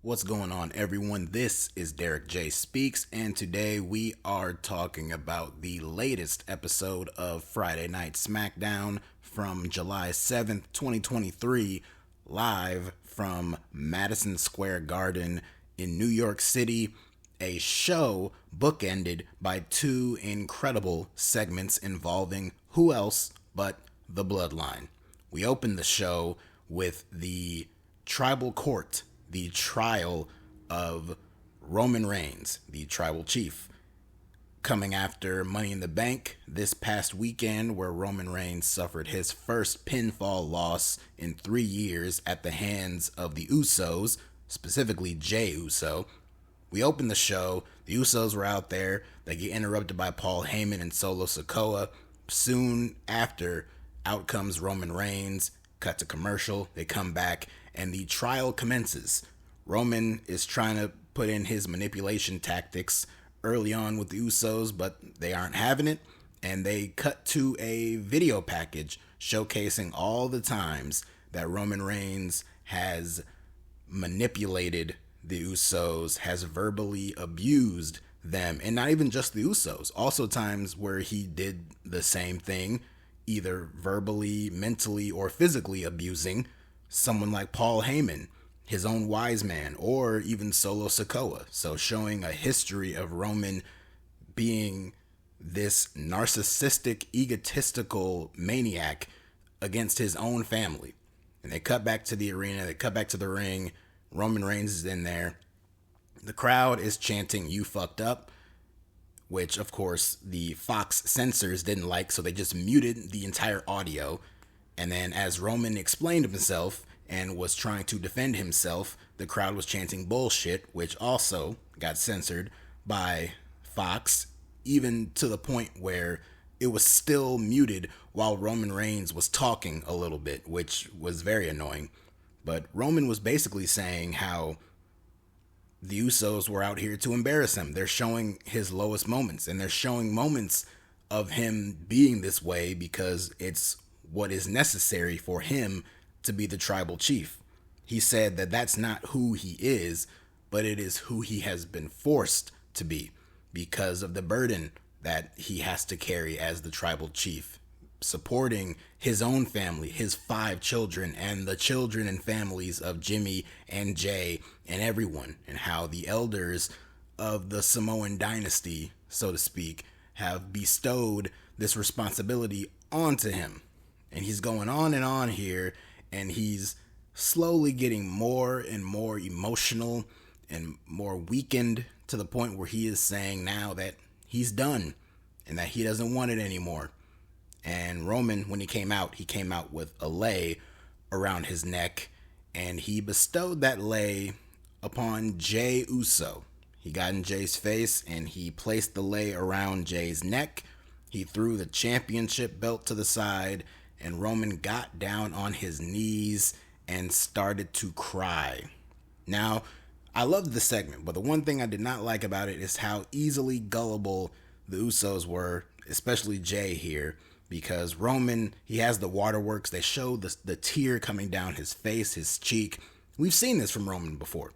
What's going on, everyone? This is DerekJ Speaks, and today we are talking about the latest episode of Friday Night SmackDown from July 7th, 2023, live from Madison Square Garden in New York City. A show bookended by two incredible segments involving who else but the Bloodline. We opened the show with the tribal court, the trial of Roman Reigns, the tribal chief, coming after Money in the Bank this past weekend, where Roman Reigns suffered his first pinfall loss in 3 years at the hands of the USO'S, specifically Jey Uso. We opened the show, the USO'S were out there, they get interrupted by Paul Heyman and Solo Sikoa. Soon after, out comes Roman Reigns, cut to commercial, they come back, and the trial commences. Roman is trying to put in his manipulation tactics early on with the USO'S, but they aren't having it, and they cut to a video package showcasing all the times that Roman Reigns has manipulated the USO'S, has verbally abused them, and not even just the USO'S, also times where he did the same thing, either verbally, mentally, or physically abusing someone like Paul Heyman, his own wise man, or even Solo Sikoa. So showing a history of Roman being this narcissistic, egotistical maniac against his own family. And they cut back to the arena, they cut back to the ring. Roman Reigns is in there. The crowd is chanting, "You fucked up," which, of course, the Fox censors didn't like, so they just muted the entire audio. And then as Roman explained himself and was trying to defend himself, the crowd was chanting bullshit, which also got censored by Fox, even to the point where it was still muted while Roman Reigns was talking a little bit, which was very annoying. But Roman was basically saying how the USO'S were out here to embarrass him. They're showing his lowest moments, and they're showing moments of him being this way because it's what is necessary for him to be the tribal chief. He said that that's not who he is, but it is who he has been forced to be because of the burden that he has to carry as the tribal chief, supporting his own family, his 5 children, and the children and families of Jimmy and Jey and everyone, and how the elders of the Samoan dynasty, so to speak, have bestowed this responsibility onto him. And he's going on and on here, and he's slowly getting more and more emotional and more weakened to the point where he is saying now that he's done and that he doesn't want it anymore. And Roman, when he came out with a lei around his neck, and he bestowed that lei upon Jey Uso. He got in Jey's face and he placed the lei around Jey's neck. He threw the championship belt to the side, and Roman got down on his knees and started to cry. Now, I loved the segment, but the one thing I did not like about it is how easily gullible the USO'S were, especially Jey here, because Roman, he has the waterworks. They show the tear coming down his face, his cheek. We've seen this from Roman before.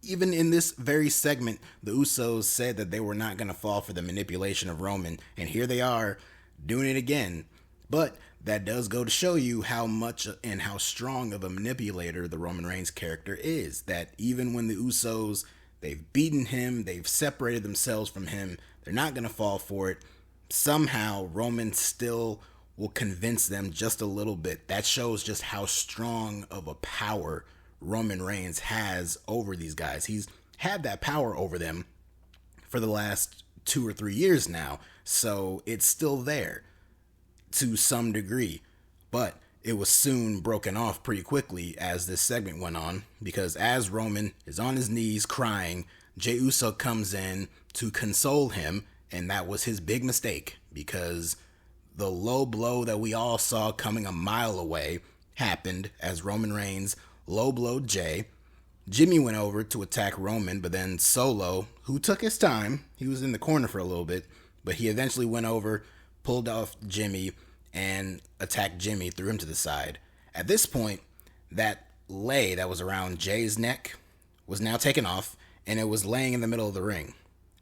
Even in this very segment, the USO'S said that they were not going to fall for the manipulation of Roman, and here they are doing it again. But that does go to show you how much and how strong of a manipulator the Roman Reigns character is. That even when the USO'S, they've beaten him, they've separated themselves from him, they're not going to fall for it. Somehow Roman still will convince them just a little bit. That shows just how strong of a power Roman Reigns has over these guys. He's had that power over them for the last 2 or 3 years now, so it's still there to some degree, but it was soon broken off pretty quickly as this segment went on, because as Roman is on his knees crying, Jey Uso comes in to console him, and that was his big mistake, because the low blow that we all saw coming a mile away happened as Roman Reigns low blowed Jey. Jimmy went over to attack Roman, but then Solo, who took his time, he was in the corner for a little bit, but he eventually went over, pulled off Jimmy, and attacked Jimmy, threw him to the side. At this point, that lei that was around Jey's neck was now taken off, and it was laying in the middle of the ring.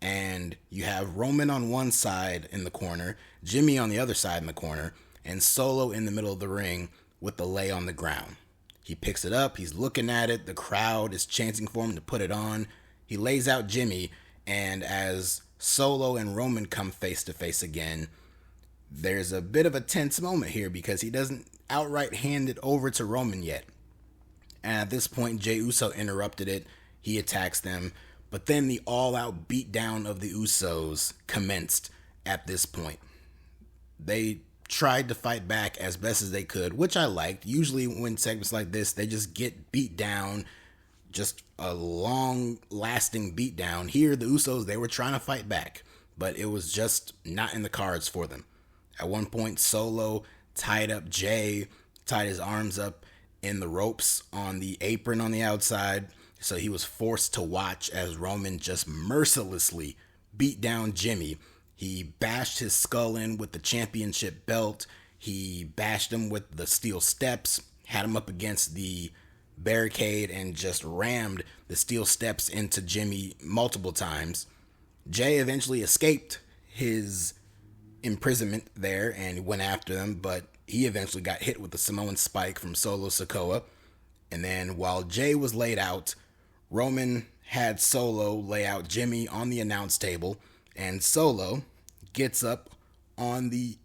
And you have Roman on one side in the corner, Jimmy on the other side in the corner, and Solo in the middle of the ring with the lay on the ground. He picks it up, he's looking at it, the crowd is chanting for him to put it on. He lays out Jimmy, and as Solo and Roman come face to face again, there's a bit of a tense moment here because he doesn't outright hand it over to Roman yet. And at this point, Jey Uso interrupted it. He attacks them. But then the all-out beatdown of the Usos commenced at this point. They tried to fight back as best as they could, which I liked. Usually when segments like this, they just get beat down, just a long-lasting beatdown. Here, the Usos, they were trying to fight back, but it was just not in the cards for them. At one point, Solo tied up Jey, tied his arms up in the ropes on the apron on the outside, so he was forced to watch as Roman just mercilessly beat down Jimmy. He bashed his skull in with the championship belt. He bashed him with the steel steps, had him up against the barricade, and just rammed the steel steps into Jimmy multiple times. Jey eventually escaped his imprisonment there and went after them, but he eventually got hit with the Samoan spike from Solo Sikoa. And then while Jey was laid out, Roman had Solo lay out Jimmy on the announce table, and Solo gets up on the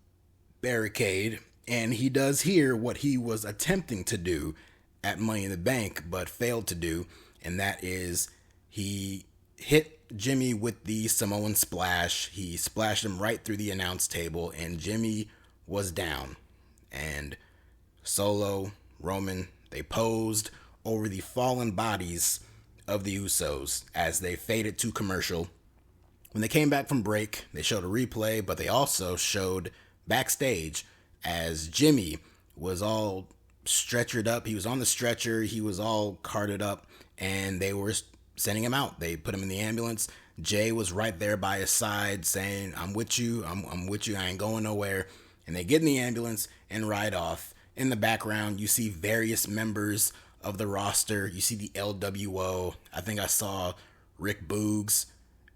barricade, and he does here what he was attempting to do at Money in the Bank but failed to do, and that is he hit Jimmy with the Samoan splash. He splashed him right through the announce table, and Jimmy was down. And Solo, Roman, they posed over the fallen bodies of the Usos as they faded to commercial. When they came back from break, they showed a replay, but they also showed backstage as Jimmy was all stretchered up. He was on the stretcher. He was all carted up, and they were sending him out. They put him in the ambulance. Jey was right there by his side saying, I'm with you. I'm with you. I ain't going nowhere. And they get in the ambulance and ride off. In the background, you see various members of the roster. You see the LWO. I think I saw Rick Boogs.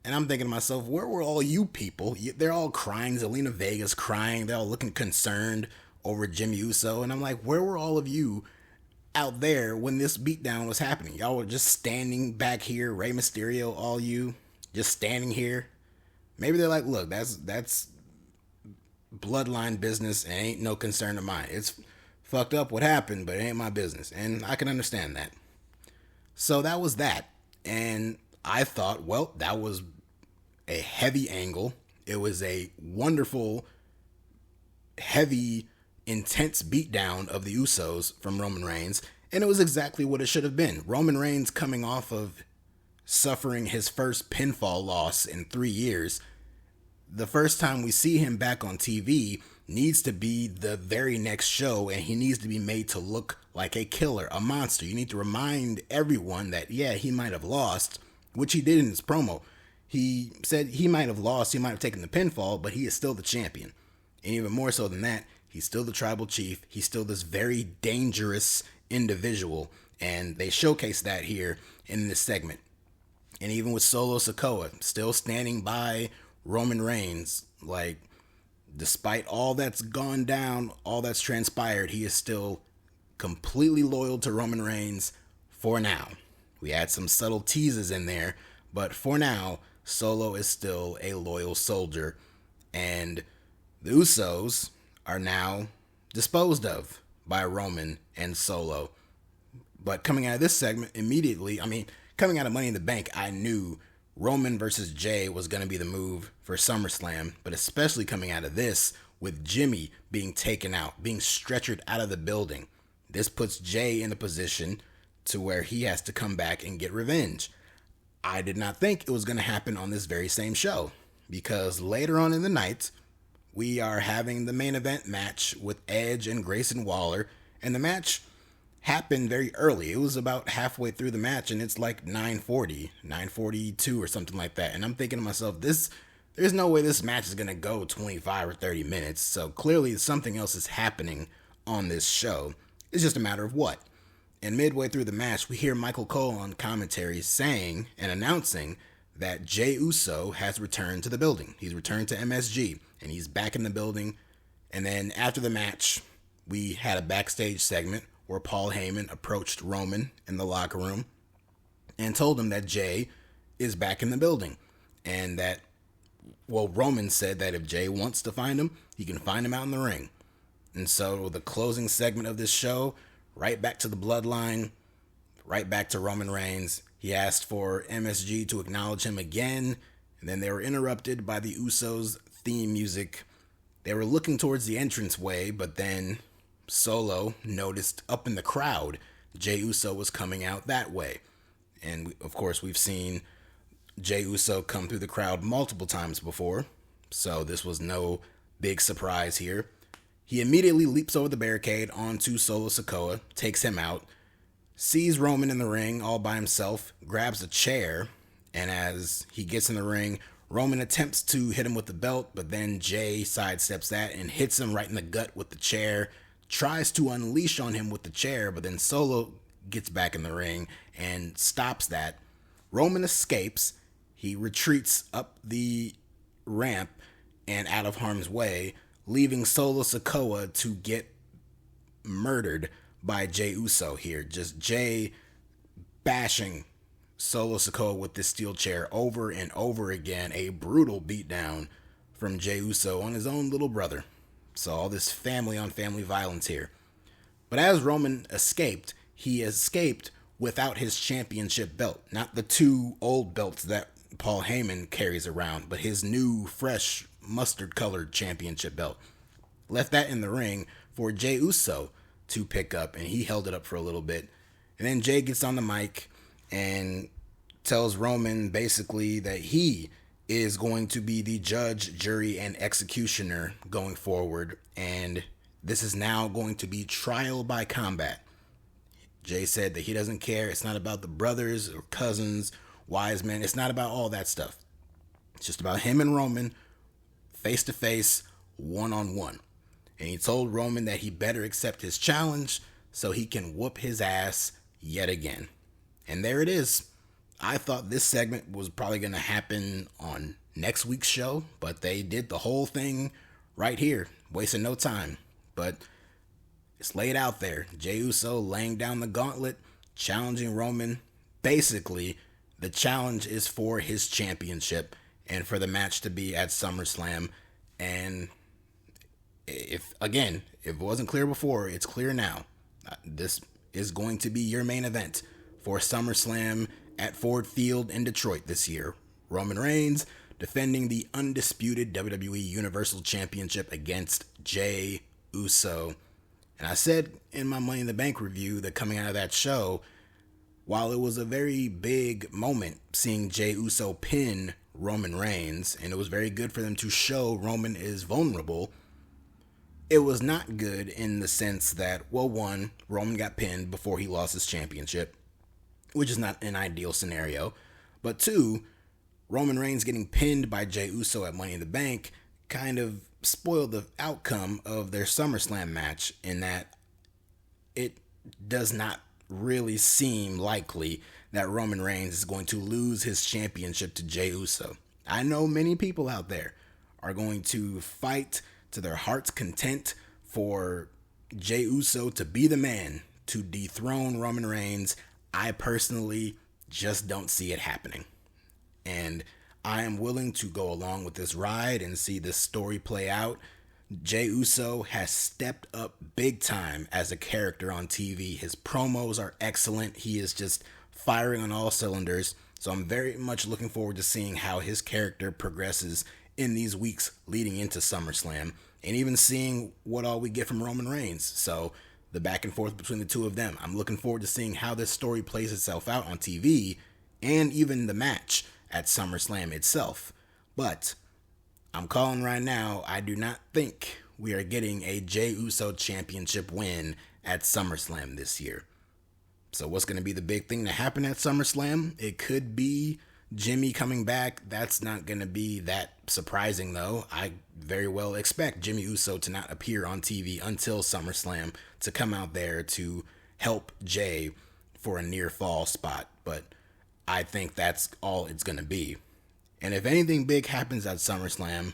And I'm thinking to myself, where were all you people? They're all crying. Zelina Vega's crying. They're all looking concerned over Jimmy Uso. And I'm like, where were all of you out there when this beatdown was happening? Y'all were just standing back here. Rey Mysterio, all you, just standing here. Maybe they're like, look, that's bloodline business and ain't no concern of mine. It's fucked up what happened, but it ain't my business. And I can understand that. So that was that. And I thought, well, that was a heavy angle. It was a wonderful, heavy, intense beatdown of the Usos from Roman Reigns. And it was exactly what it should have been. Roman Reigns, coming off of suffering his first pinfall loss in 3 years, the first time we see him back on TV needs to be the very next show, and he needs to be made to look like a killer, a monster. You need to remind everyone that, yeah, he might have lost, which he did in his promo. He said he might have lost, he might have taken the pinfall, but he is still the champion. And even more so than that, he's still the tribal chief. He's still this very dangerous individual, and they showcase that here in this segment. And even with Solo Sikoa still standing by Roman Reigns, like, despite all that's gone down, all that's transpired, he is still completely loyal to Roman Reigns for now. We had some subtle teases in there, but for now, Solo is still a loyal soldier, and the Usos are now disposed of by Roman and Solo. But coming out of this segment immediately, coming out of Money in the Bank, I knew Roman versus Jey was going to be the move for SummerSlam, but especially coming out of this with Jimmy being taken out, being stretchered out of the building. This puts Jey in a position to where he has to come back and get revenge. I did not think it was going to happen on this very same show, because later on in the night, we are having the main event match with Edge and Grayson Waller, and the match happened very early. It was about halfway through the match, and it's like 9:40, 9:42 or something like that. And I'm thinking to myself, there's no way this match is going to go 25 or 30 minutes. So clearly something else is happening on this show. It's just a matter of what. And midway through the match, we hear Michael Cole on commentary saying and announcing that Jey Uso has returned to the building. He's returned to MSG, and he's back in the building. And then after the match, we had a backstage segment where Paul Heyman approached Roman in the locker room and told him that Jey is back in the building. And that, well, Roman said that if Jey wants to find him, he can find him out in the ring. And so the closing segment of this show, right back to the Bloodline, right back to Roman Reigns. He asked for MSG to acknowledge him again, and then they were interrupted by the Usos theme music. They were looking towards the entranceway, but then Solo noticed up in the crowd, Jey Uso was coming out that way. And of course, we've seen Jey Uso come through the crowd multiple times before, so this was no big surprise here. He immediately leaps over the barricade onto Solo Sikoa, takes him out, sees Roman in the ring all by himself, grabs a chair, and as he gets in the ring, Roman attempts to hit him with the belt, but then Jey sidesteps that and hits him right in the gut with the chair, tries to unleash on him with the chair, but then Solo gets back in the ring and stops that. Roman escapes. He retreats up the ramp and out of harm's way, leaving Solo Sikoa to get murdered by Jey Uso here. Just Jey bashing Solo Sikoa with this steel chair over and over again. A brutal beatdown from Jey Uso on his own little brother. So all this family on family violence here. But as Roman escaped, he escaped without his championship belt. Not the two old belts that Paul Heyman carries around, but his new, fresh, mustard-colored championship belt. Left that in the ring for Jey Uso to pick up, and he held it up for a little bit. And then Jey gets on the mic and tells Roman basically that he is going to be the judge, jury, and executioner going forward, and this is now going to be trial by combat. Jey said that he doesn't care. It's not about the brothers or cousins, wise men. It's not about all that stuff. It's just about him and Roman, face-to-face, one-on-one. And he told Roman that he better accept his challenge so he can whoop his ass yet again. And there it is. I thought this segment was probably going to happen on next week's show, but they did the whole thing right here, wasting no time. But it's laid out there. Jey Uso laying down the gauntlet, challenging Roman. Basically, the challenge is for his championship and for the match to be at SummerSlam. And if it wasn't clear before, it's clear now. This is going to be your main event for SummerSlam at Ford Field in Detroit this year. Roman Reigns defending the undisputed WWE Universal Championship against Jey Uso. And I said in my Money in the Bank review that coming out of that show, while it was a very big moment seeing Jey Uso pin Roman Reigns, and it was very good for them to show Roman is vulnerable, it was not good in the sense that, well, one, Roman got pinned before he lost his championship, which is not an ideal scenario. But two, Roman Reigns getting pinned by Jey Uso at Money in the Bank kind of spoiled the outcome of their SummerSlam match in that it does not really seem likely that Roman Reigns is going to lose his championship to Jey Uso. I know many people out there are going to fight to their heart's content for Jey Uso to be the man to dethrone Roman Reigns. I personally just don't see it happening. And I am willing to go along with this ride and see this story play out. Jey Uso has stepped up big time as a character on TV. His promos are excellent. He is just firing on all cylinders. So I'm very much looking forward to seeing how his character progresses in these weeks leading into SummerSlam, and even seeing what all we get from Roman Reigns. So the back and forth between the two of them. I'm looking forward to seeing how this story plays itself out on TV and even the match at SummerSlam itself. But I'm calling right now, I do not think we are getting a Jey Uso championship win at SummerSlam this year. So what's going to be the big thing to happen at SummerSlam? It could be Jimmy coming back. That's not going to be that surprising, though. I very well expect Jimmy Uso to not appear on TV until SummerSlam, to come out there to help Jey for a near fall spot, but I think that's all it's going to be. And if anything big happens at SummerSlam,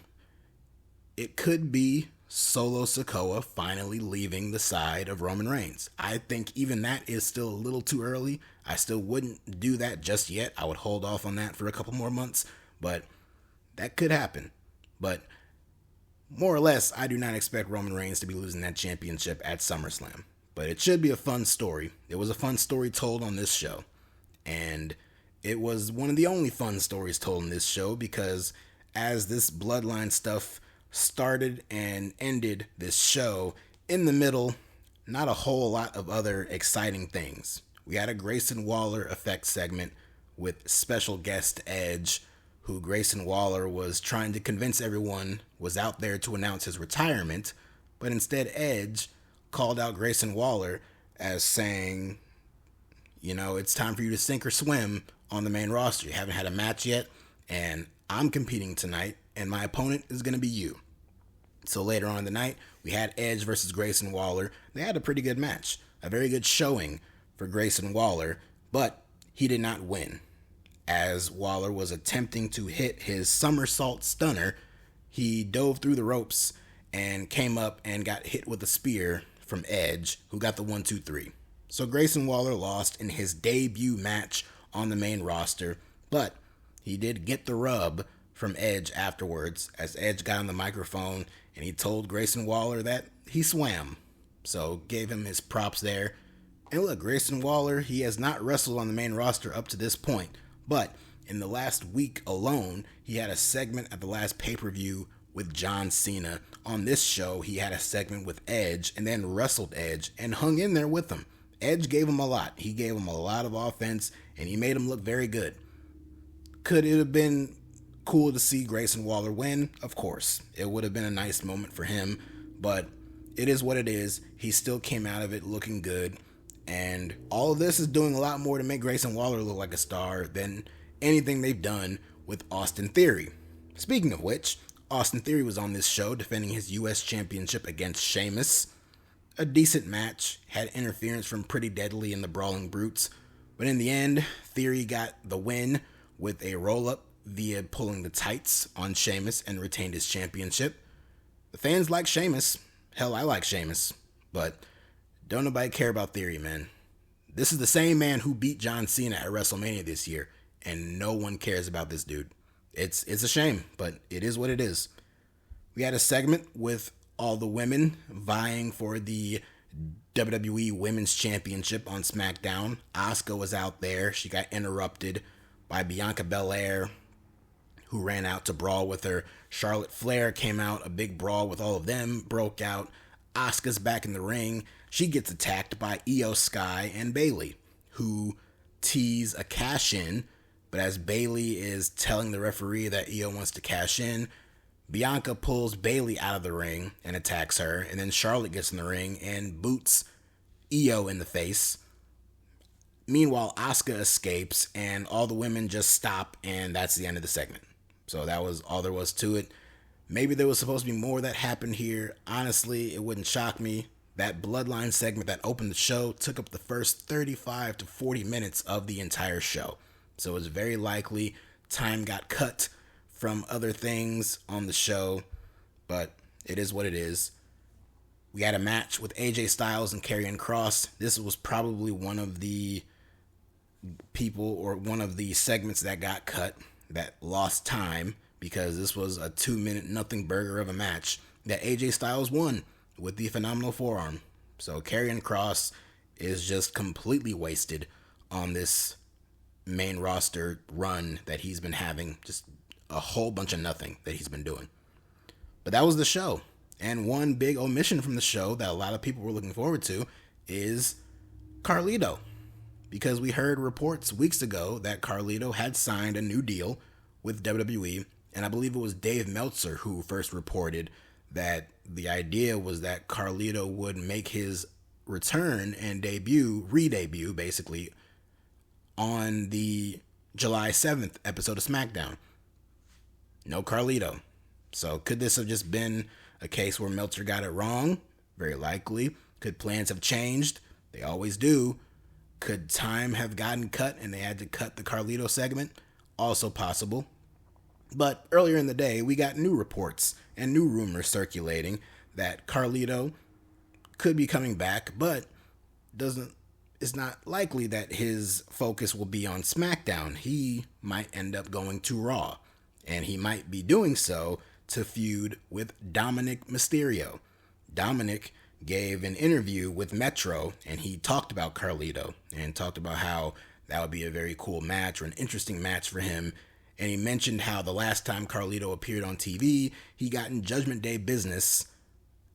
it could be Solo Sikoa finally leaving the side of Roman Reigns. I think even that is still a little too early. I still wouldn't do that just yet. I would hold off on that for a couple more months, but that could happen. But more or less, I do not expect Roman Reigns to be losing that championship at SummerSlam. But it should be a fun story. It was a fun story told on this show. And it was one of the only fun stories told in this show because as this Bloodline stuff started and ended this show, in the middle, not a whole lot of other exciting things. We had a Grayson Waller effect segment with special guest Edge, who Grayson Waller was trying to convince everyone was out there to announce his retirement, but instead Edge called out Grayson Waller as saying, you know, it's time for you to sink or swim on the main roster. You haven't had a match yet, and I'm competing tonight, and my opponent is going to be you. So later on in the night, we had Edge versus Grayson Waller. They had a pretty good match, a very good showing for Grayson Waller, but he did not win. As Waller was attempting to hit his somersault stunner, he dove through the ropes and came up and got hit with a spear from Edge, who got the 1-2-3. So Grayson Waller lost in his debut match on the main roster, but he did get the rub from Edge afterwards, as Edge got on the microphone and he told Grayson Waller that he swam. So gave him his props there. And look, Grayson Waller, he has not wrestled on the main roster up to this point, but in the last week alone, he had a segment at the last pay-per-view with John Cena. On this show, he had a segment with Edge and then wrestled Edge and hung in there with him. Edge gave him a lot. He gave him a lot of offense and he made him look very good. Could it have been cool to see Grayson Waller win? Of course. It would have been a nice moment for him, but it is what it is. He still came out of it looking good. And all of this is doing a lot more to make Grayson Waller look like a star than anything they've done with Austin Theory. Speaking of which, Austin Theory was on this show defending his US Championship against Sheamus. A decent match, had interference from Pretty Deadly and the Brawling Brutes, but in the end, Theory got the win with a roll-up via pulling the tights on Sheamus and retained his championship. The fans like Sheamus. Hell, I like Sheamus, but don't nobody care about Theory, man. This is the same man who beat John Cena at WrestleMania this year, and no one cares about this dude. It's a shame, but it is what it is. We had a segment with all the women vying for the WWE Women's Championship on SmackDown. Asuka was out there. She got interrupted by Bianca Belair, who ran out to brawl with her. Charlotte Flair came out. A big brawl with all of them broke out. Asuka's back in the ring. She gets attacked by Io Sky and Bayley, who tease a cash-in, but as Bayley is telling the referee that Io wants to cash in, Bianca pulls Bayley out of the ring and attacks her, and then Charlotte gets in the ring and boots Io in the face. Meanwhile, Asuka escapes, and all the women just stop, and that's the end of the segment. So that was all there was to it. Maybe there was supposed to be more that happened here. Honestly, it wouldn't shock me. That Bloodline segment that opened the show took up the first 35 to 40 minutes of the entire show. So it's very likely time got cut from other things on the show, but it is what it is. We had a match with AJ Styles and Karrion Kross. This was probably one of the people or one of the segments that got cut that lost time, because this was a 2-minute nothing burger of a match that AJ Styles won with the phenomenal forearm. So Karrion Kross is just completely wasted on this main roster run that he's been having. Just a whole bunch of nothing that he's been doing. But that was the show. And one big omission from the show that a lot of people were looking forward to is Carlito. Because we heard reports weeks ago that Carlito had signed a new deal with WWE. And I believe it was Dave Meltzer who first reported that the idea was that Carlito would make his return and re-debut basically, on the July 7th episode of SmackDown. No Carlito. So could this have just been a case where Meltzer got it wrong? Very likely. Could plans have changed? They always do. Could time have gotten cut and they had to cut the Carlito segment? Also possible. But earlier in the day, we got new reports and new rumors circulating that Carlito could be coming back, but it's not likely that his focus will be on SmackDown. He might end up going to Raw, and he might be doing so to feud with Dominic Mysterio. Dominic gave an interview with Metro, and he talked about Carlito and talked about how that would be a very cool match or an interesting match for him. And he mentioned how the last time Carlito appeared on TV, he got in Judgment Day business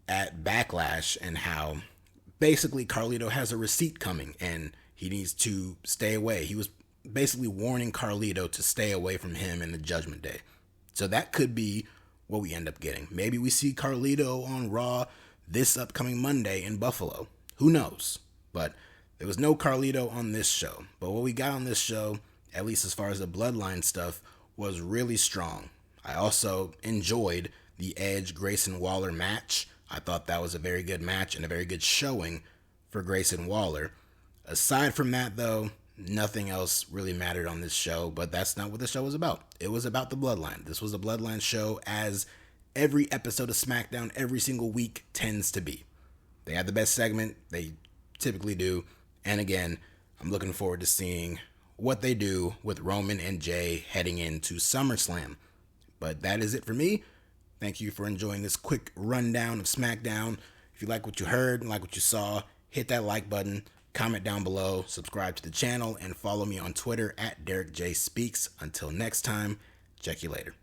at Backlash, and how basically Carlito has a receipt coming and he needs to stay away. He was basically warning Carlito to stay away from him in the Judgment Day. So that could be what we end up getting. Maybe we see Carlito on Raw this upcoming Monday in Buffalo. Who knows? But there was no Carlito on this show. But what we got on this show, at least as far as the Bloodline stuff, was really strong. I also enjoyed the Edge Grayson Waller match. I thought that was a very good match and a very good showing for Grayson Waller. Aside from that, though, nothing else really mattered on this show, but that's not what the show was about. It was about the Bloodline. This was a Bloodline show, as every episode of SmackDown every single week tends to be. They had the best segment. They typically do. And again, I'm looking forward to seeing what they do with Roman and Jey heading into SummerSlam. But that is it for me. Thank you for enjoying this quick rundown of SmackDown. If you like what you heard and like what you saw, hit that like button, comment down below, subscribe to the channel, and follow me on Twitter at DerekJ Speaks. Until next time, check you later.